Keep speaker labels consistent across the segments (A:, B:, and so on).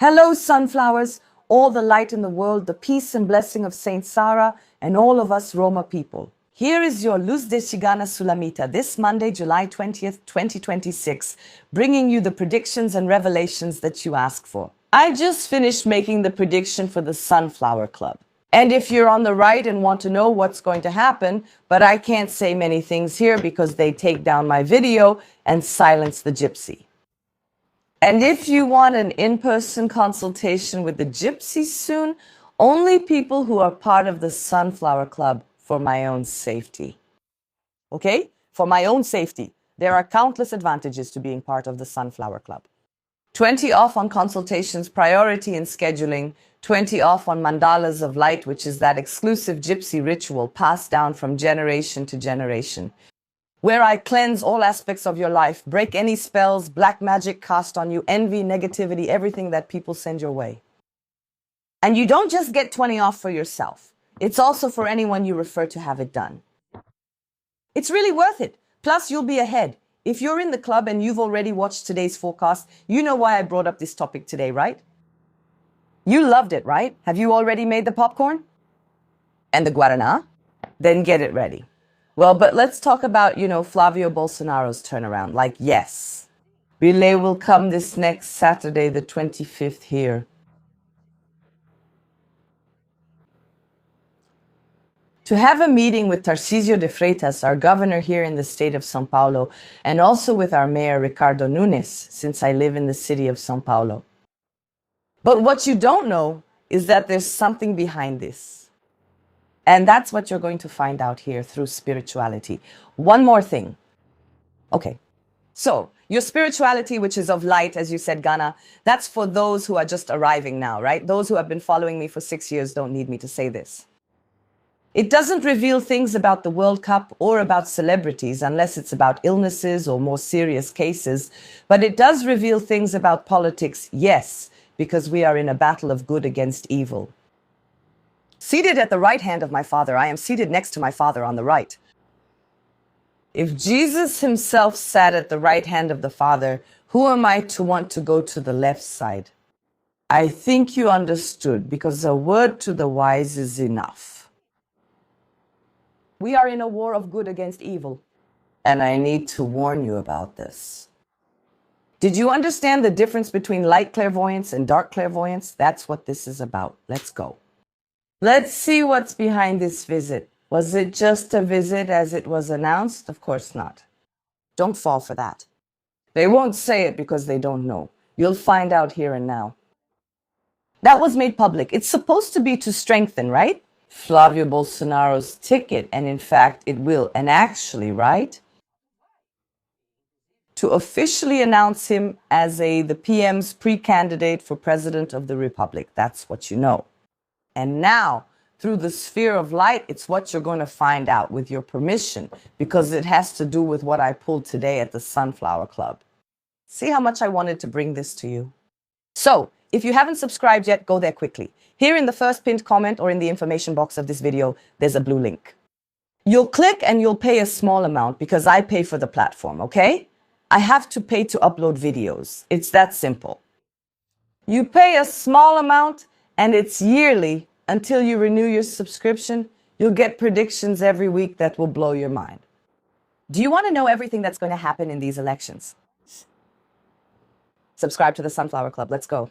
A: Hello, sunflowers, all the light in the world, the peace and blessing of Saint Sarah, and all of us Roma people. Here is your Luz de Chigana Sulamita this Monday, July 20th, 2026, bringing you the predictions and revelations that you ask for. I just finished making the prediction for the Sunflower Club. And if you're on the right and want to know what's going to happen, but I can't say many things here because they take down my video and silence the gypsy. And if you want an in-person consultation with the gypsies soon, only people who are part of the Sunflower Club for my own safety. Okay? For my own safety. There are countless advantages to being part of the Sunflower Club. 20 off on consultations, priority in scheduling, 20 off on mandalas of light, which is that exclusive gypsy ritual passed down from generation to generation, where I cleanse all aspects of your life, break any spells, black magic cast on you, envy, negativity, everything that people send your way. And you don't just get 20 off for yourself. It's also for anyone you refer to have it done. It's really worth it. Plus, you'll be ahead. If you're in the club and you've already watched today's forecast, you know why I brought up this topic today, right? You loved it, right? Have you already made the popcorn? And the guarana? Then get it ready. Well, but let's talk about, Flávio Bolsonaro's turnaround. Like, yes, Milei will come this next Saturday, the 25th here. To have a meeting with Tarcísio de Freitas, our governor here in the state of São Paulo, and also with our mayor, Ricardo Nunes, since I live in the city of São Paulo. But what you don't know is that there's something behind this. And that's what you're going to find out here through spirituality. One more thing. Okay. So your spirituality, which is of light, as you said, Ghana, that's for those who are just arriving now, right? Those who have been following me for 6 years don't need me to say this. It doesn't reveal things about the World Cup or about celebrities unless it's about illnesses or more serious cases. But it does reveal things about politics, yes, because we are in a battle of good against evil. Seated at the right hand of my Father, I am seated next to my Father on the right. If Jesus himself sat at the right hand of the Father, who am I to want to go to the left side? I think you understood, because a word to the wise is enough. We are in a war of good against evil, and I need to warn you about this. Did you understand the difference between light clairvoyance and dark clairvoyance? That's what this is about. Let's go. Let's see what's behind this visit. Was it just a visit as it was announced? Of course not. Don't fall for that. They won't say it because they don't know. You'll find out here and now. That was made public. It's supposed to be to strengthen, right? Flávio Bolsonaro's ticket, and in fact it will. And actually, right? To officially announce him as the PM's pre-candidate for President of the Republic. That's what you know. And now, through the sphere of light, it's what you're going to find out with your permission, because it has to do with what I pulled today at the Sunflower Club. See how much I wanted to bring this to you? So, if you haven't subscribed yet, go there quickly. Here in the first pinned comment or in the information box of this video, there's a blue link. You'll click and you'll pay a small amount because I pay for the platform, okay? I have to pay to upload videos. It's that simple. You pay a small amount, and it's yearly until you renew your subscription. You'll get predictions every week that will blow your mind. Do you want to know everything that's going to happen in these elections? Subscribe to the Sunflower Club. Let's go.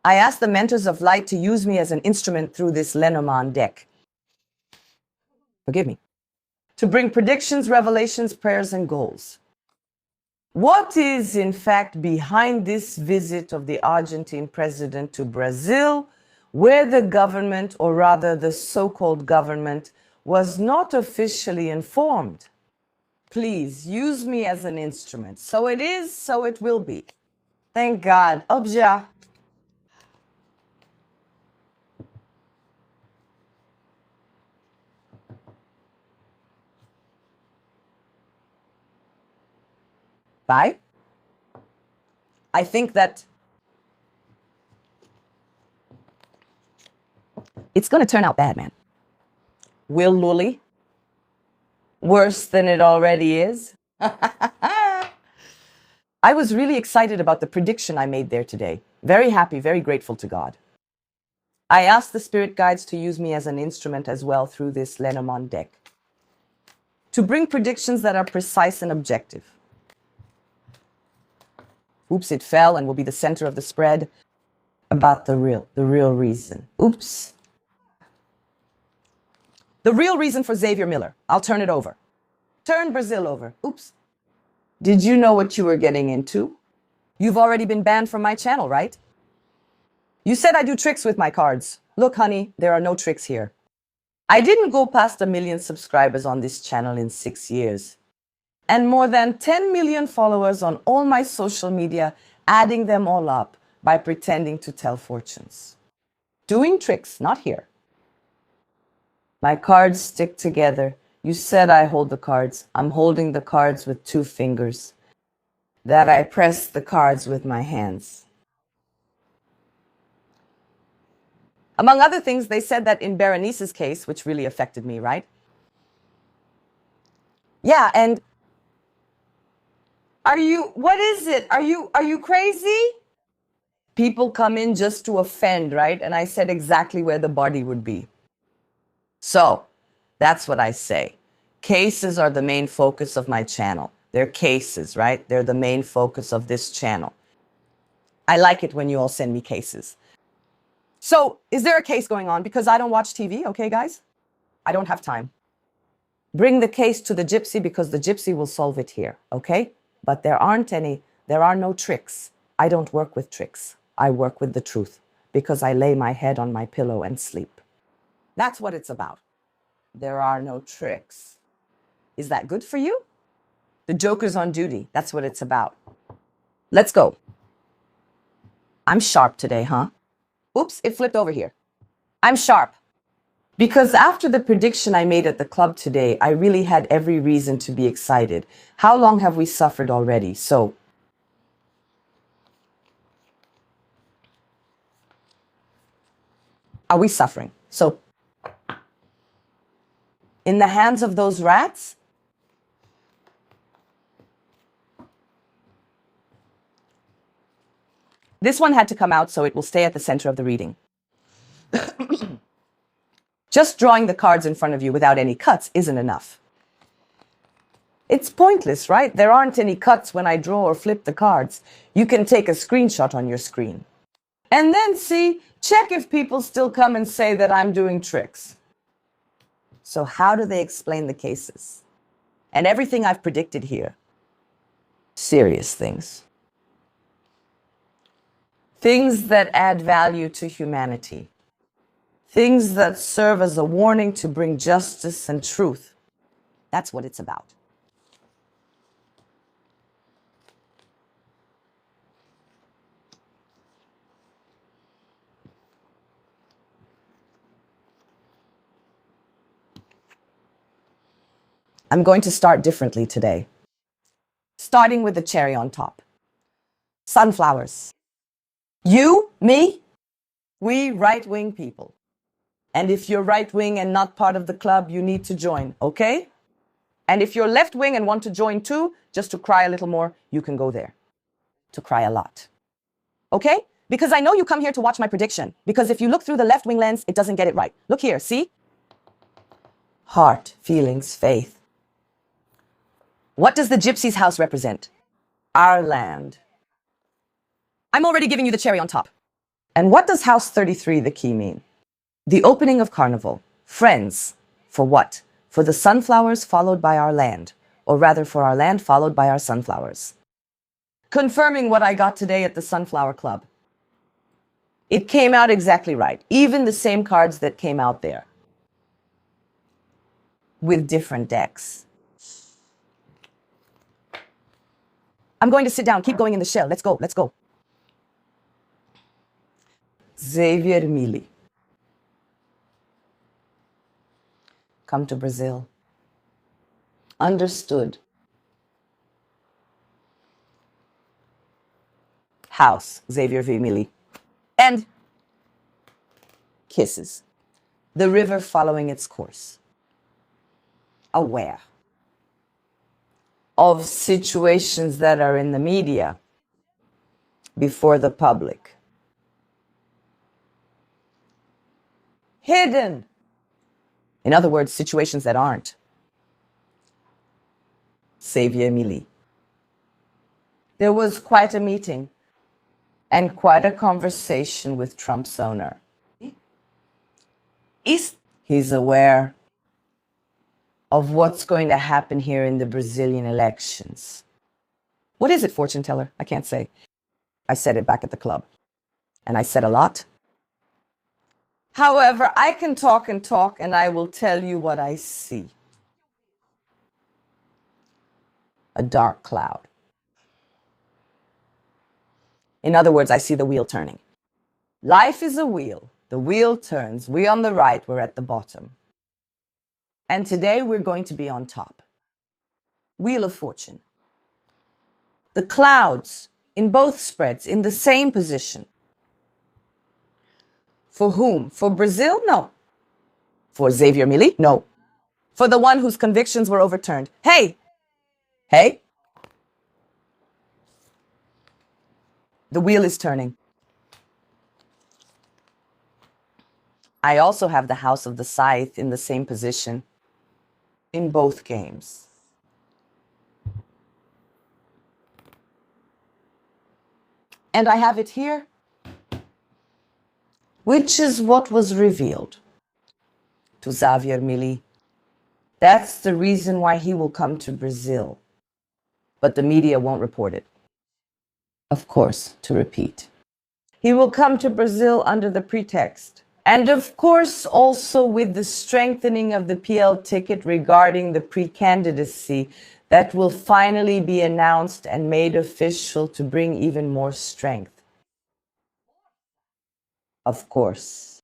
A: I asked the Mentors of Light to use me as an instrument through this Lenormand deck. Forgive me. To bring predictions, revelations, prayers, and goals. What is, in fact, behind this visit of the Argentine president to Brazil, where the government, or rather the so-called government, was not officially informed? Please, use me as an instrument. So it is, so it will be. Thank God. Obja. Bye. I think that it's going to turn out bad, man. Will Lully? Worse than it already is? I was really excited about the prediction I made there today. Very happy, very grateful to God. I asked the spirit guides to use me as an instrument as well through this Lenormand deck to bring predictions that are precise and objective. Oops, it fell and will be the center of the spread about the real reason. Oops. The real reason for Javier Miller. I'll turn it over. Turn Brazil over. Oops. Did you know what you were getting into? You've already been banned from my channel, right? You said I do tricks with my cards. Look, honey, there are no tricks here. I didn't go past 1 million subscribers on this channel in 6 years. And more than 10 million followers on all my social media, adding them all up by pretending to tell fortunes. Doing tricks, not here. My cards stick together. You said I hold the cards. I'm holding the cards with 2 fingers. That I press the cards with my hands. Among other things, they said that in Berenice's case, which really affected me, right? Yeah, and what is it? Are you crazy? People come in just to offend, right? And I said exactly where the body would be. So, that's what I say. Cases are the main focus of my channel. They're cases, right? They're the main focus of this channel. I like it when you all send me cases. So, is there a case going on? Because I don't watch TV, okay, guys? I don't have time. Bring the case to the gypsy because the gypsy will solve it here, okay? But there are no tricks. I don't work with tricks. I work with the truth because I lay my head on my pillow and sleep. That's what it's about. There are no tricks. Is that good for you? The Joker's on duty. That's what it's about. Let's go. I'm sharp today, huh? Oops, it flipped over here. I'm sharp. Because after the prediction I made at the club today, I really had every reason to be excited. How long have we suffered already? So, are we suffering? So, in the hands of those rats? This one had to come out so it will stay at the center of the reading. Just drawing the cards in front of you without any cuts isn't enough. It's pointless, right? There aren't any cuts when I draw or flip the cards. You can take a screenshot on your screen. And then see, check if people still come and say that I'm doing tricks. So how do they explain the cases? And everything I've predicted here. Serious things. Things that add value to humanity. Things that serve as a warning to bring justice and truth. That's what it's about. I'm going to start differently today. Starting with the cherry on top. Sunflowers. You, me, we right-wing people. And if you're right-wing and not part of the club, you need to join, okay? And if you're left-wing and want to join too, just to cry a little more, you can go there. To cry a lot. Okay? Because I know you come here to watch my prediction. Because if you look through the left-wing lens, it doesn't get it right. Look here, see? Heart, feelings, faith. What does the gypsy's house represent? Our land. I'm already giving you the cherry on top. And what does house 33, the key, mean? The opening of carnival. Friends. For what? For the sunflowers followed by our land. Or rather for our land followed by our sunflowers. Confirming what I got today at the Sunflower Club. It came out exactly right. Even the same cards that came out there. With different decks. I'm going to sit down. Keep going in the shell. Let's go. Let's go. Javier Milei. Come to Brazil. Understood. House, Javier Milei. And kisses. The river following its course. Aware of situations that are in the media before the public. hidden. In other words, situations that aren't. Javier Milei. There was quite a meeting and quite a conversation with Trump's owner. He's aware of what's going to happen here in the Brazilian elections. What is it, fortune teller? I can't say. I said it back at the club. And I said a lot. However, I can talk and talk, and I will tell you what I see. A dark cloud. In other words, I see the wheel turning. Life is a wheel. The wheel turns. We on the right, we're at the bottom. And today we're going to be on top. Wheel of Fortune. The clouds in both spreads in the same position. For whom? For Brazil? No. For Javier Milei? No. For the one whose convictions were overturned. Hey! Hey! The wheel is turning. I also have the House of the Scythe in the same position in both games. And I have it here, which is what was revealed to Javier Milei. That's the reason why he will come to Brazil. But the media won't report it. Of course, to repeat. He will come to Brazil under the pretext. And of course, also with the strengthening of the PL ticket regarding the pre-candidacy that will finally be announced and made official to bring even more strength. Of course.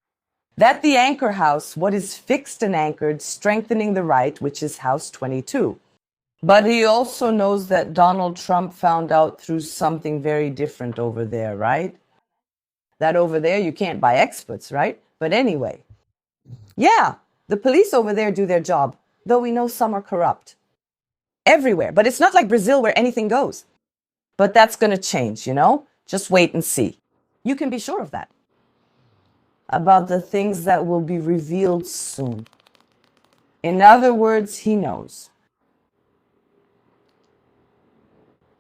A: That the anchor house, what is fixed and anchored, strengthening the right, which is House 22. But he also knows that Donald Trump found out through something very different over there, right? That over there you can't buy experts, right? But anyway, yeah, the police over there do their job, though we know some are corrupt. Everywhere. But it's not like Brazil where anything goes. But that's going to change, you know? Just wait and see. You can be sure of that. About the things that will be revealed soon. In other words, he knows.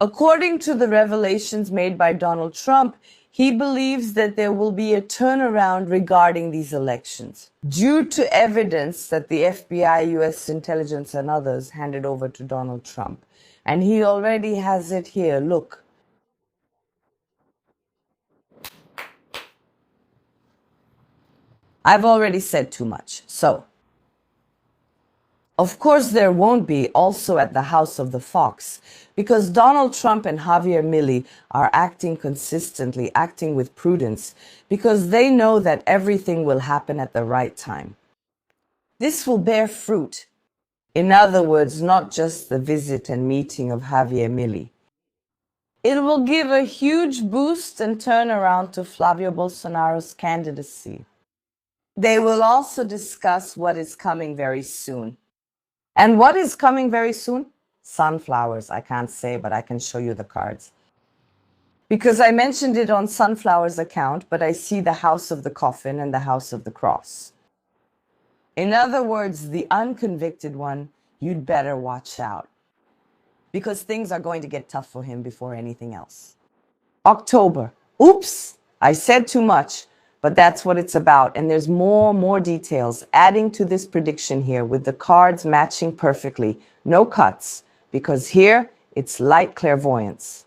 A: According to the revelations made by Donald Trump, he believes that there will be a turnaround regarding these elections due to evidence that the FBI, US intelligence, and others handed over to Donald Trump. And he already has it here. Look. I've already said too much. So, of course, there won't be also at the House of the Fox, because Donald Trump and Javier Milei are acting consistently, acting with prudence, because they know that everything will happen at the right time. This will bear fruit. In other words, not just the visit and meeting of Javier Milei. It will give a huge boost and turnaround to Flávio Bolsonaro's candidacy. They will also discuss what is coming very soon. And what is coming very soon? Sunflowers. I can't say, but I can show you the cards. Because I mentioned it on Sunflower's account, but I see the House of the Coffin and the House of the Cross. In other words, the unconvicted one, you'd better watch out. Because things are going to get tough for him before anything else. October. Oops, I said too much. But that's what it's about. And there's more details adding to this prediction here with the cards matching perfectly. No cuts, because here it's light clairvoyance.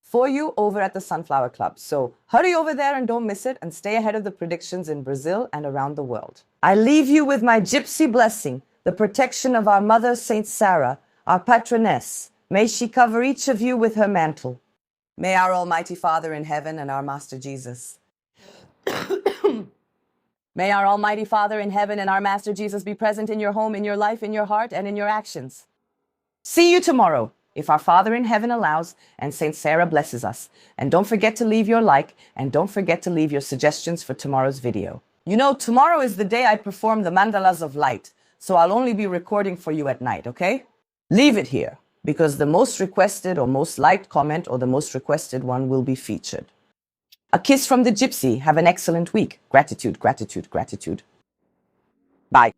A: For you over at the Sunflower Club. So hurry over there and don't miss it and stay ahead of the predictions in Brazil and around the world. I leave you with my gypsy blessing, the protection of our mother, Saint Sarah, our patroness. May she cover each of you with her mantle. May our Almighty Father in heaven and our Master Jesus. May our Almighty Father in heaven and our Master Jesus be present in your home, in your life, in your heart, and in your actions. See you tomorrow, if our Father in heaven allows and Saint Sarah blesses us. And don't forget to leave your like, and don't forget to leave your suggestions for tomorrow's video. You know, tomorrow is the day I perform the mandalas of light, so I'll only be recording for you at night, okay? Leave it here, because the most requested or most liked comment or the most requested one will be featured. A kiss from the gypsy. Have an excellent week. Gratitude, gratitude, gratitude. Bye.